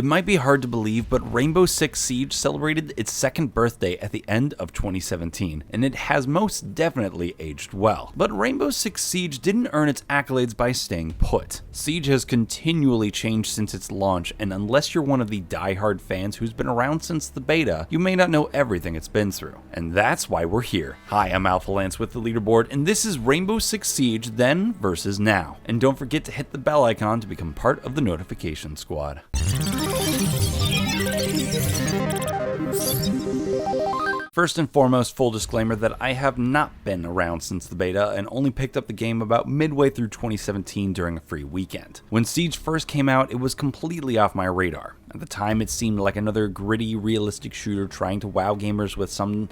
It might be hard to believe, but Rainbow Six Siege celebrated its second birthday at the end of 2017, and it has most definitely aged well. But Rainbow Six Siege didn't earn its accolades by staying put. Siege has continually changed since its launch, and unless you're one of the die-hard fans who's been around since the beta, you may not know everything it's been through. And that's why we're here. Hi, I'm Alpha Lance with the Leaderboard, and this is Rainbow Six Siege then versus now. And don't forget to hit the bell icon to become part of the notification squad. First and foremost, full disclaimer that I have not been around since the beta and only picked up the game about midway through 2017 during a free weekend. When Siege first came out, it was completely off my radar. At the time, it seemed like another gritty, realistic shooter trying to wow gamers with some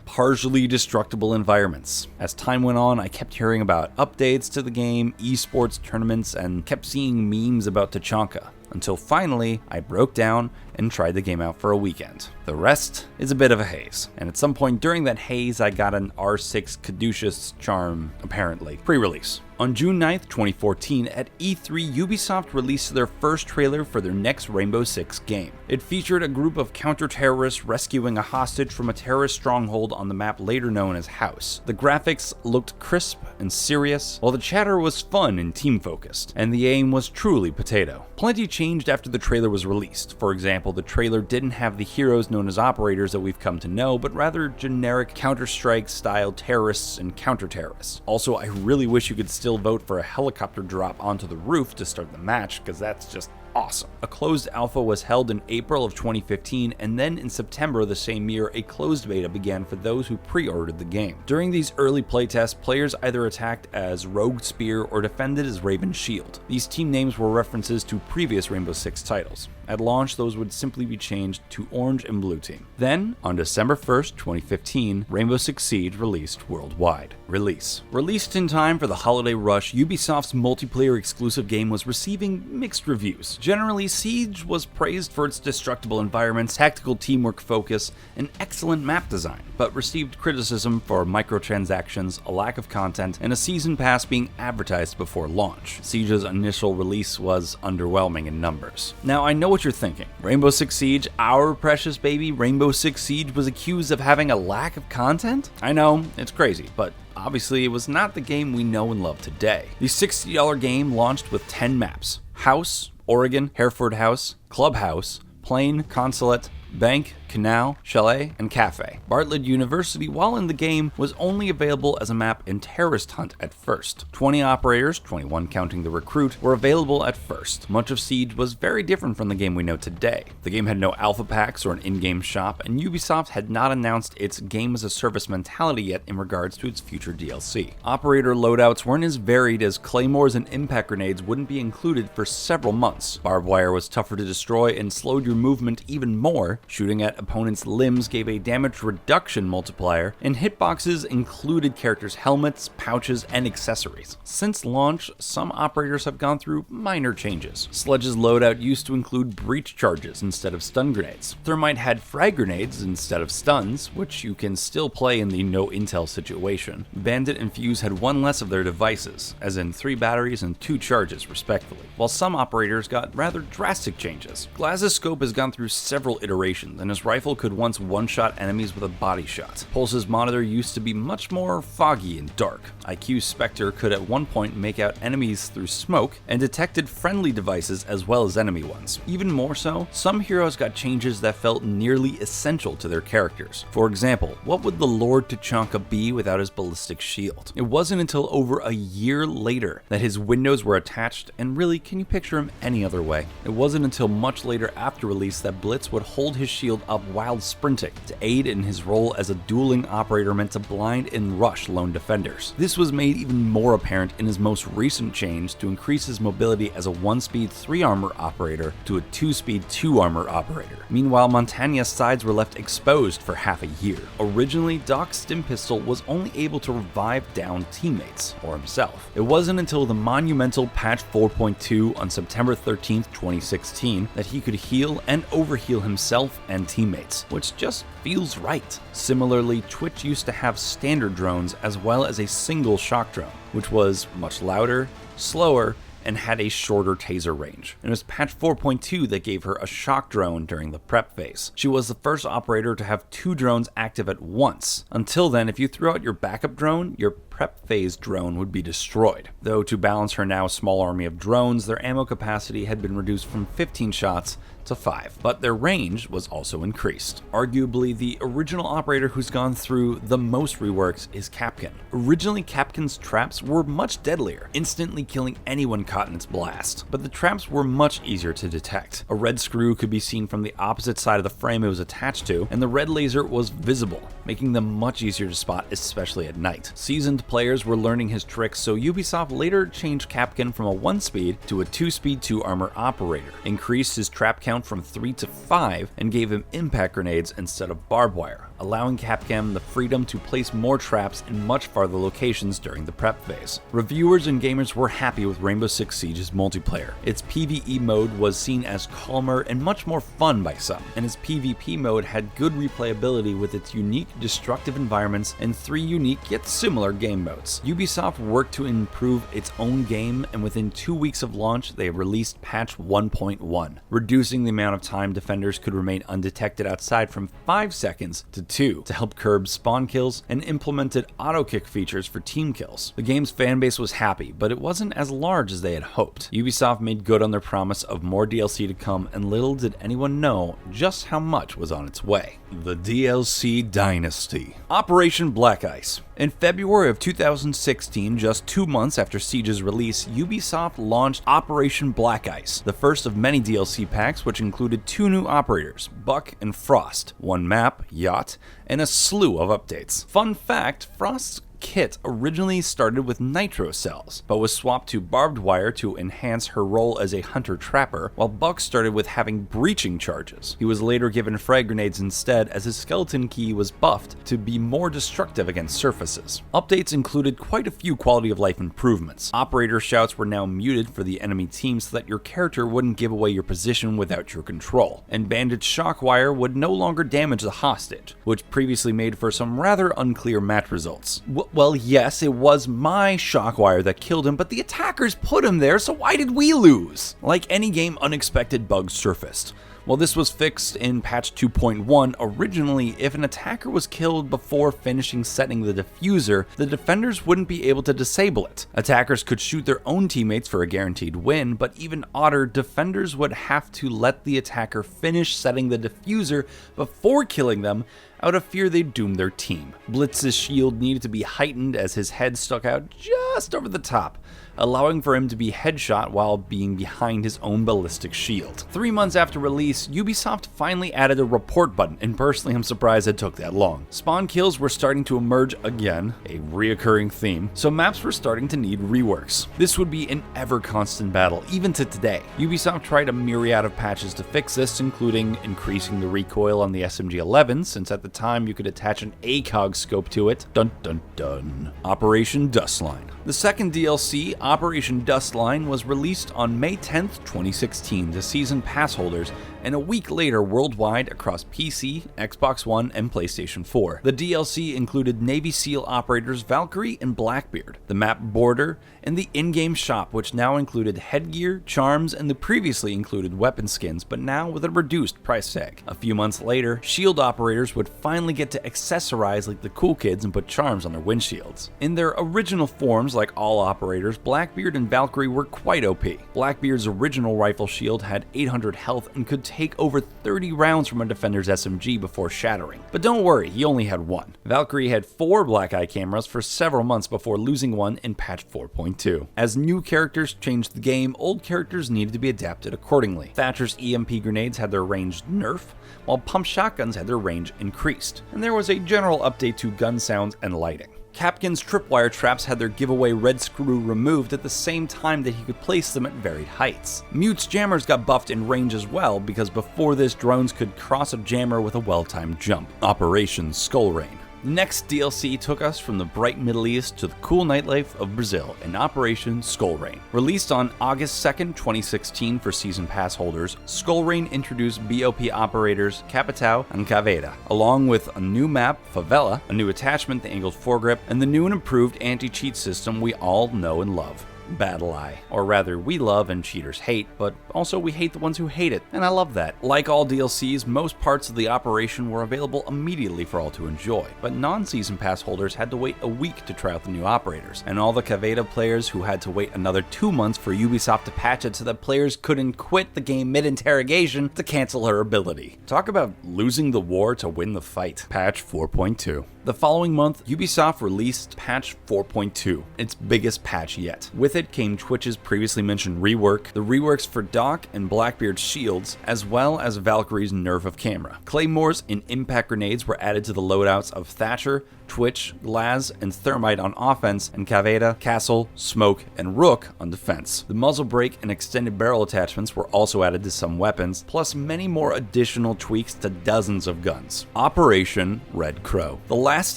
partially destructible environments. As time went on, I kept hearing about updates to the game, esports tournaments, and kept seeing memes about Tachanka, until finally I broke down and tried the game out for a weekend. The rest is a bit of a haze, and at some point during that haze I got an R6 caduceus charm, apparently, pre-release. On June 9th, 2014, at E3, Ubisoft released their first trailer for their next Rainbow Six game. It featured a group of counter-terrorists rescuing a hostage from a terrorist stronghold on the map later known as House. The graphics looked crisp and serious, while the chatter was fun and team-focused, and the aim was truly potato. Plenty changed after the trailer was released. For example, the trailer didn't have the heroes known as operators that we've come to know, but rather generic Counter-Strike-style terrorists and counter-terrorists. Also, I really wish you could still vote for a helicopter drop onto the roof to start the match, because that's just awesome. A closed alpha was held in April of 2015, and then in September of the same year, a closed beta began for those who pre-ordered the game. During these early playtests, players either attacked as Rogue Spear or defended as Raven Shield. These team names were references to previous Rainbow Six titles. At launch, those would simply be changed to Orange and Blue Team. Then, on December 1st, 2015, Rainbow Six Siege released worldwide. Released in time for the holiday rush, Ubisoft's multiplayer exclusive game was receiving mixed reviews. Generally, Siege was praised for its destructible environments, tactical teamwork focus, and excellent map design, but received criticism for microtransactions, a lack of content, and a season pass being advertised before launch. Siege's initial release was underwhelming in numbers. Now, I know what you're thinking. Rainbow Six Siege, our precious baby Rainbow Six Siege, was accused of having a lack of content? I know, it's crazy, but obviously it was not the game we know and love today. The $60 game launched with 10 maps: House, Oregon, Hereford House, Clubhouse, Plain, Consulate, Bank, Canal, Chalet, and Cafe. Bartlett University, while in the game, was only available as a map in Terrorist Hunt at first. 20 operators, 21 counting the recruit, were available at first. Much of Siege was very different from the game we know today. The game had no alpha packs or an in-game shop, and Ubisoft had not announced its game-as-a-service mentality yet in regards to its future DLC. Operator loadouts weren't as varied, as claymores and impact grenades wouldn't be included for several months. Barbed wire was tougher to destroy and slowed your movement even more. Shooting at opponents' limbs gave a damage reduction multiplier, and hitboxes included characters' helmets, pouches, and accessories. Since launch, some operators have gone through minor changes. Sledge's loadout used to include breach charges instead of stun grenades. Thermite had frag grenades instead of stuns, which you can still play in the no intel situation. Bandit and Fuse had one less of their devices, as in 3 batteries and 2 charges respectively, while some operators got rather drastic changes. Glaz's scope has gone through several iterations, and his rifle could once one-shot enemies with a body shot. Pulse's monitor used to be much more foggy and dark. IQ's Spectre could at one point make out enemies through smoke, and detected friendly devices as well as enemy ones. Even more so, some heroes got changes that felt nearly essential to their characters. For example, what would the Lord Tachanka be without his ballistic shield? It wasn't until over a year later that his windows were attached, and really, can you picture him any other way? It wasn't until much later after release that Blitz would hold his shield up while sprinting to aid in his role as a dueling operator meant to blind and rush lone defenders. This was made even more apparent in his most recent change to increase his mobility as a 1-speed 3-armor operator to a 2-speed 2-armor operator. Meanwhile, Montagna's sides were left exposed for half a year. Originally, Doc's stim pistol was only able to revive downed teammates, or himself. It wasn't until the monumental patch 4.2 on September 13th, 2016 that he could heal and overheal himself and teammates, which just feels right. Similarly, Twitch used to have standard drones as well as a single shock drone, which was much louder, slower, and had a shorter taser range. And it was patch 4.2 that gave her a shock drone during the prep phase. She was the first operator to have 2 drones active at once. Until then, if you threw out your backup drone, your prep phase drone would be destroyed. Though to balance her now small army of drones, their ammo capacity had been reduced from 15 shots to 5, but their range was also increased. Arguably, the original operator who's gone through the most reworks is Kapkan. Originally, Kapkan's traps were much deadlier, instantly killing anyone caught in its blast, but the traps were much easier to detect. A red screw could be seen from the opposite side of the frame it was attached to, and the red laser was visible, making them much easier to spot, especially at night. Seasoned players were learning his tricks, so Ubisoft later changed Kapkan from a 1-speed to a 2-speed 2-armor operator, increased his trap count from 3 to 5, and gave him impact grenades instead of barbed wire, allowing Kapkan the freedom to place more traps in much farther locations during the prep phase. Reviewers and gamers were happy with Rainbow Six Siege's multiplayer. Its PvE mode was seen as calmer and much more fun by some, and its PvP mode had good replayability with its unique destructive environments and 3 unique yet similar game modes. Ubisoft worked to improve its own game, and within 2 weeks of launch, they released patch 1.1, reducing the amount of time defenders could remain undetected outside from 5 seconds to 2 to help curb spawn kills, and implemented auto kick features for team kills. The game's fanbase was happy, but it wasn't as large as they had hoped. Ubisoft made good on their promise of more DLC to come, and little did anyone know just how much was on its way. The DLC Dynasty. Operation Black Ice. In February of 2016, just 2 months after Siege's release, Ubisoft launched Operation Black Ice, the first of many DLC packs which included 2 new operators, Buck and Frost, 1 map, Yacht, and a slew of updates. Fun fact, Frost's kit originally started with nitro cells, but was swapped to barbed wire to enhance her role as a hunter-trapper, while Buck started with having breaching charges. He was later given frag grenades instead, as his skeleton key was buffed to be more destructive against surfaces. Updates included quite a few quality of life improvements. Operator shouts were now muted for the enemy team so that your character wouldn't give away your position without your control, and bandage shock wire would no longer damage the hostage, which previously made for some rather unclear match results. Well, yes, it was my shockwire that killed him, but the attackers put him there, so why did we lose? Like any game, unexpected bugs surfaced. While this was fixed in patch 2.1, originally, if an attacker was killed before finishing setting the diffuser, the defenders wouldn't be able to disable it. Attackers could shoot their own teammates for a guaranteed win, but even odder, defenders would have to let the attacker finish setting the diffuser before killing them, out of fear they'd doom their team. Blitz's shield needed to be heightened as his head stuck out just over the top, allowing for him to be headshot while being behind his own ballistic shield. 3 months after release, Ubisoft finally added a report button, and personally I'm surprised it took that long. Spawn kills were starting to emerge again, a reoccurring theme, so maps were starting to need reworks. This would be an ever-constant battle, even to today. Ubisoft tried a myriad of patches to fix this, including increasing the recoil on the SMG-11, since at the time you could attach an ACOG scope to it. Dun dun dun. Operation Dustline. The second DLC, Operation Dustline, was released on May 10th, 2016 to season pass holders, and a week later worldwide across PC, Xbox One, and PlayStation 4. The DLC included Navy SEAL operators Valkyrie and Blackbeard, the map Border, and the in-game shop, which now included headgear, charms, and the previously included weapon skins, but now with a reduced price tag. A few months later, SHIELD operators would finally get to accessorize like the cool kids and put charms on their windshields. In their original forms, like all operators, Blackbeard and Valkyrie were quite OP. Blackbeard's original rifle shield had 800 health and could take over 30 rounds from a defender's SMG before shattering. But don't worry, he only had 1. Valkyrie had 4 black eye cameras for several months before losing one in patch 4.2. As new characters changed the game, old characters needed to be adapted accordingly. Thatcher's EMP grenades had their range nerfed, while pump shotguns had their range increased. And there was a general update to gun sounds and lighting. Kapkan's tripwire traps had their giveaway red screw removed at the same time that he could place them at varied heights. Mute's jammers got buffed in range as well, because before this, drones could cross a jammer with a well-timed jump. Operation Skull Rain. The next DLC took us from the bright Middle East to the cool nightlife of Brazil in Operation Skull Rain. Released on August 2nd, 2016 for Season Pass holders, Skull Rain introduced BOP operators Capitão and Caveira, along with a new map, Favela, a new attachment, the angled foregrip, and the new and improved anti-cheat system we all know and love. battle eye. Or rather, we love and cheaters hate, but also we hate the ones who hate it, and I love that. Like all DLCs, most parts of the operation were available immediately for all to enjoy, but non-season pass holders had to wait a week to try out the new operators, and all the Caveta players who had to wait another 2 months for Ubisoft to patch it so that players couldn't quit the game mid-interrogation to cancel her ability. Talk about losing the war to win the fight. Patch 4.2. The following month, Ubisoft released patch 4.2, its biggest patch yet. With it came Twitch's previously mentioned rework, the reworks for Doc and Blackbeard's shields, as well as Valkyrie's nerf of camera. Claymores and impact grenades were added to the loadouts of Thatcher, Twitch, Glaz, and Thermite on offense, and Caveta, Castle, Smoke, and Rook on defense. The muzzle brake and extended barrel attachments were also added to some weapons, plus many more additional tweaks to dozens of guns. Operation Red Crow. The last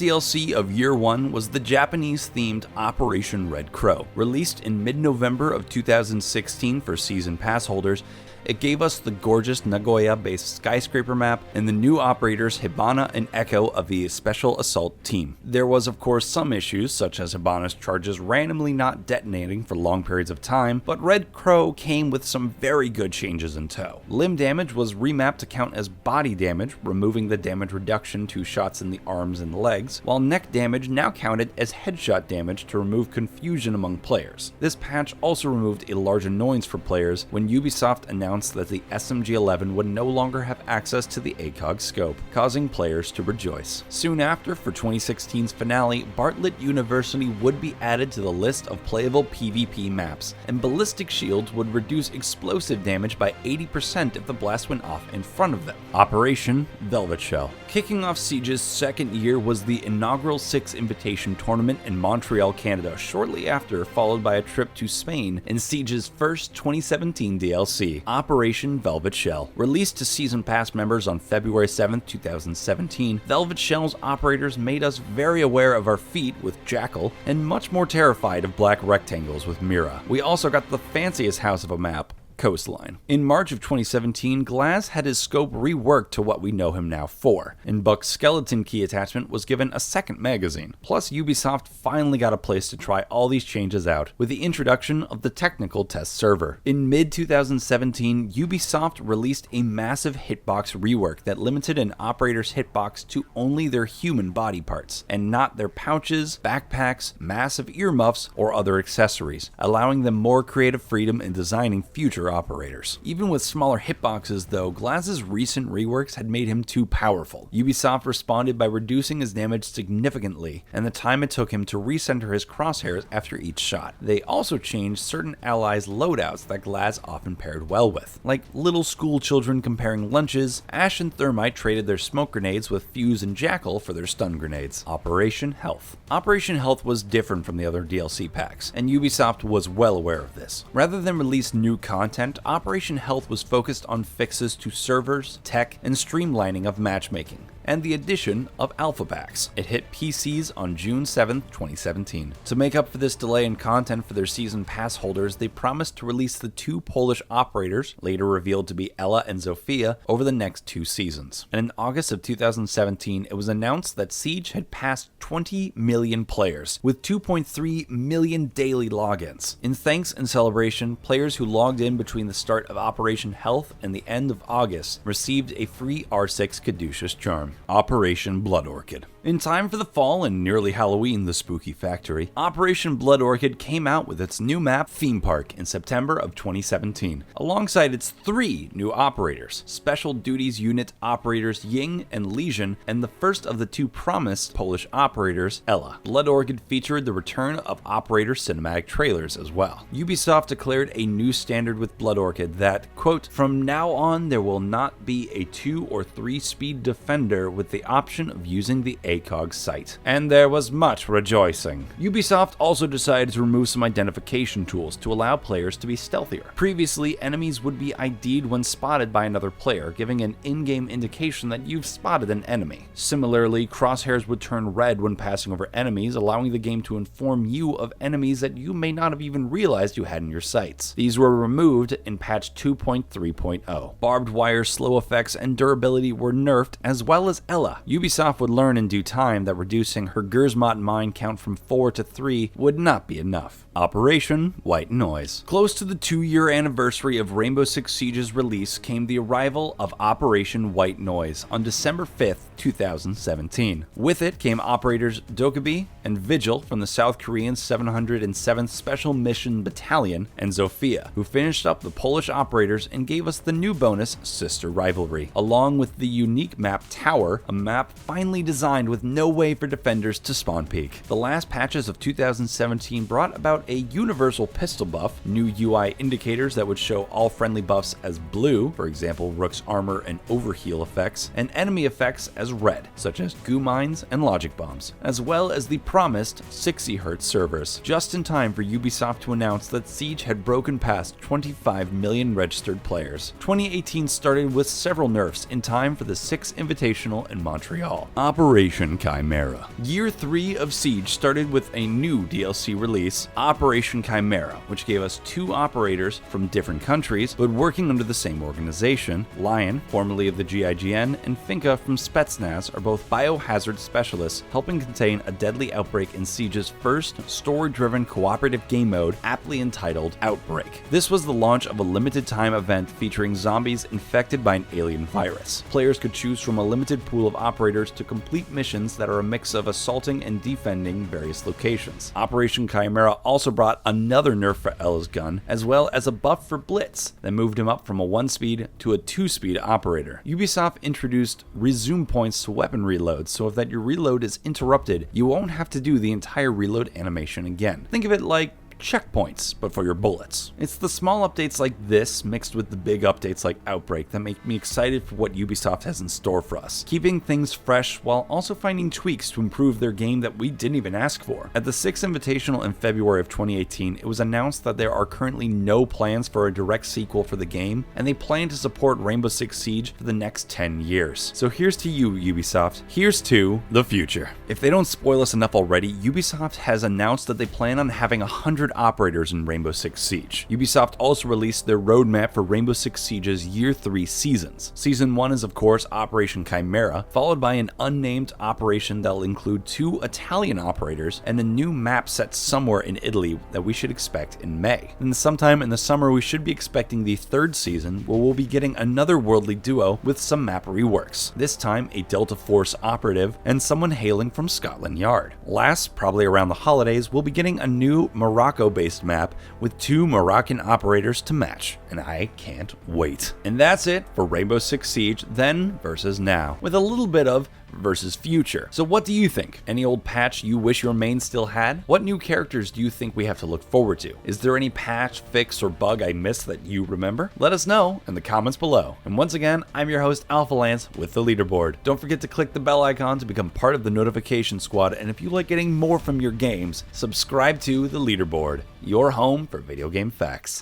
DLC of Year 1 was the Japanese-themed Operation Red Crow. Released in mid-November of 2016 for Season Pass holders, it gave us the gorgeous Nagoya-based skyscraper map and the new operators Hibana and Echo of the Special Assault Team. There was of course some issues, such as Hibana's charges randomly not detonating for long periods of time, but Red Crow came with some very good changes in tow. Limb damage was remapped to count as body damage, removing the damage reduction to shots in the arms and legs, while neck damage now counted as headshot damage to remove confusion among players. This patch also removed a large annoyance for players when Ubisoft announced that the SMG-11 would no longer have access to the ACOG scope, causing players to rejoice. Soon after, for 2016's finale, Bartlett University would be added to the list of playable PvP maps, and ballistic shields would reduce explosive damage by 80% if the blast went off in front of them. Operation Velvet Shell. Kicking off Siege's second year was the inaugural Six Invitation Tournament in Montreal, Canada, shortly after, followed by a trip to Spain in Siege's first 2017 DLC. Operation Velvet Shell. Released to Season Pass members on February 7, 2017, Velvet Shell's operators made us very aware of our feet with Jackal, and much more terrified of black rectangles with Mira. We also got the fanciest house of a map, Coastline. In March of 2017, Glaz had his scope reworked to what we know him now for, and Buck's skeleton key attachment was given a second magazine. Plus, Ubisoft finally got a place to try all these changes out with the introduction of the technical test server. In mid-2017, Ubisoft released a massive hitbox rework that limited an operator's hitbox to only their human body parts, and not their pouches, backpacks, massive earmuffs, or other accessories, allowing them more creative freedom in designing future operators. Even with smaller hitboxes though, Glaz's recent reworks had made him too powerful. Ubisoft responded by reducing his damage significantly, and the time it took him to recenter his crosshairs after each shot. They also changed certain allies' loadouts that Glaz often paired well with. Like little school children comparing lunches, Ash and Thermite traded their smoke grenades with Fuse and Jackal for their stun grenades. Operation Health. Operation Health was different from the other DLC packs, and Ubisoft was well aware of this. Rather than release new content, Operation Health was focused on fixes to servers, tech, and streamlining of matchmaking, and the addition of alpha packs. It hit PCs on June 7, 2017. To make up for this delay in content for their season pass holders, they promised to release the two Polish operators, later revealed to be Ella and Zofia, over the next 2 seasons. And in August of 2017, it was announced that Siege had passed 20 million players, with 2.3 million daily logins. In thanks and celebration, players who logged in between the start of Operation Health and the end of August received a free R6 Caduceus charm. Operation Blood Orchid. In time for the fall and nearly Halloween, the Spooky Factory, Operation Blood Orchid came out with its new map, Theme Park, in September of 2017, alongside its 3 new operators, Special Duties Unit operators Ying and Legion, and the first of the 2 promised Polish operators, Ella. Blood Orchid featured the return of operator cinematic trailers as well. Ubisoft declared a new standard with Blood Orchid that, quote, "From now on there will not be a 2 or 3 speed defender with the option of using the ACOG sight." And there was much rejoicing. Ubisoft also decided to remove some identification tools to allow players to be stealthier. Previously, enemies would be ID'd when spotted by another player, giving an in-game indication that you've spotted an enemy. Similarly, crosshairs would turn red when passing over enemies, allowing the game to inform you of enemies that you may not have even realized you had in your sights. These were removed in patch 2.3.0. Barbed wire slow effects and durability were nerfed, as well as Ella. Ubisoft would learn in due time that reducing her Gersmot mine count from 4 to 3 would not be enough. Operation White Noise. Close to the 2-year anniversary of Rainbow Six Siege's release came the arrival of Operation White Noise on December 5th, 2017. With it came operators Dokkaebi and Vigil from the South Korean 707th Special Mission Battalion and Zofia, who finished up the Polish operators and gave us the new bonus Sister Rivalry, along with the unique map Tower, a map finally designed with no way for defenders to spawn peek. The last patches of 2017 brought about a universal pistol buff, new UI indicators that would show all friendly buffs as blue, for example Rook's armor and overheal effects, and enemy effects as red, such as goo mines and logic bombs, as well as the promised 60 Hz servers, just in time for Ubisoft to announce that Siege had broken past 25 million registered players. 2018 started with several nerfs in time for the 6th Invitational in Montreal. Operation Chimera. Year 3 of Siege started with a new DLC release, Operation Chimera, which gave us 2 operators from different countries, but working under the same organization. Lion, formerly of the GIGN, and Finka from Spetsnaz are both biohazard specialists helping contain a deadly outbreak in Siege's first story-driven cooperative game mode, aptly entitled Outbreak. This was the launch of a limited-time event featuring zombies infected by an alien virus. Players could choose from a limited pool of operators to complete missions that are a mix of assaulting and defending various locations. Operation Chimera also brought another nerf for Ella's gun, as well as a buff for Blitz that moved him up from a 1-speed to a 2-speed operator. Ubisoft introduced resume points to weapon reloads, so if that your reload is interrupted, you won't have to do the entire reload animation again. Think of it like checkpoints, but for your bullets. It's the small updates like this mixed with the big updates like Outbreak that make me excited for what Ubisoft has in store for us, keeping things fresh while also finding tweaks to improve their game that we didn't even ask for. At the 6th Invitational in February of 2018, it was announced that there are currently no plans for a direct sequel for the game, and they plan to support Rainbow Six Siege for the next 10 years. So here's to you, Ubisoft. Here's to the future. If they don't spoil us enough already, Ubisoft has announced that they plan on having 100 operators in Rainbow Six Siege. Ubisoft also released their roadmap for Rainbow Six Siege's Year 3 seasons. Season 1 is of course Operation Chimera, followed by an unnamed operation that will include 2 Italian operators and a new map set somewhere in Italy that we should expect in May. Then sometime in the summer we should be expecting the 3rd season, where we'll be getting another worldly duo with some map reworks, this time a Delta Force operative and someone hailing from Scotland Yard. Last, probably around the holidays, we'll be getting a new Morocco-based map with 2 Moroccan operators to match, and I can't wait. And that's it for Rainbow Six Siege then versus now, with a little bit of versus future. So what do you think? Any old patch you wish your main still had? What new characters do you think we have to look forward to? Is there any patch, fix, or bug I missed that you remember? Let us know in the comments below. And once again, I'm your host Alpha Lance with the Leaderboard. Don't forget to click the bell icon to become part of the notification squad, and if you like getting more from your games, subscribe to the Leaderboard, your home for video game facts.